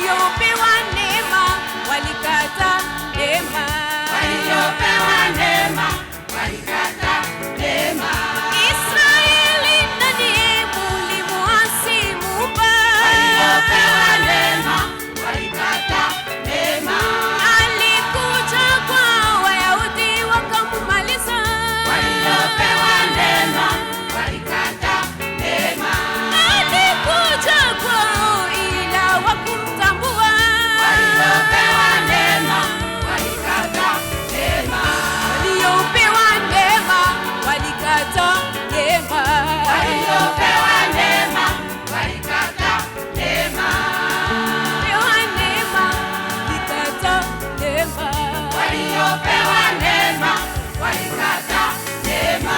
waliopewa neema walikata neema. Waliopewa neema walikata neema. Israeli nani mulimuasi Muumba? Waliopewa neema walikata neema. Alikuja kwa Wayahudi wakamumaliza. Waliopewa neema walikata neema. Alikuja kwao ila wakumtambua. Waliopewa neema walikata neema. Waliopewa neema walikata neema. Waliopewa neema walikata neema. Waliopewa neema walikata neema. Waliopewa neema walikata neema.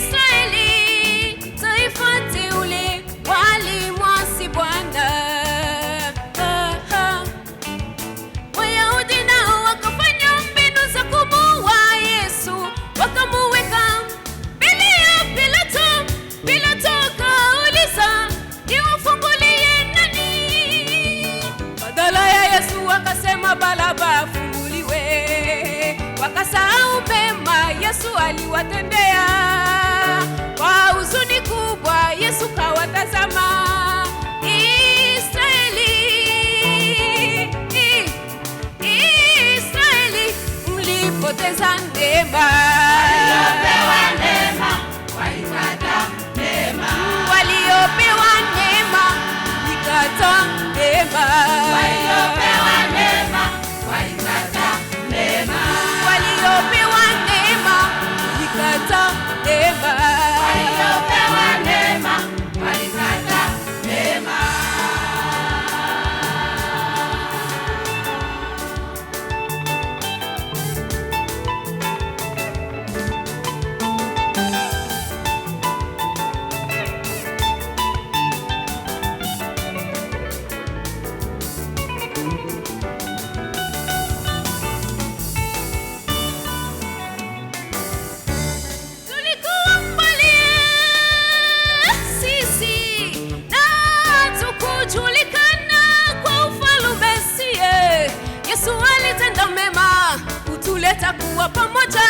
Israeli, taifa teule walimwasi Bwana. Wayahudi nao wakafanya mbinu za kumuua Yesu, wakamuweka mbele ya Pilato. Pilato akauliza, niwafungulie nani? Badala ya Yesu wakasema Baraba afunguliwe. Wakasahau mema Yesu aliwatendea. Kwa huzuni kubwa Yesu kawatazama. Israeli, mlipoteza neema. Waliopewa neema walikata neema. Waliopewa neema walikata neema. Waliopewa neema walikata neema. Waliopewa neema walikata neema. Waliopewa neema walikata neema. Tulikuwa mbali sisi na hatukujulikana kwa ufalme sie. Yesu alitenda mema kutuleta kuwa pamoja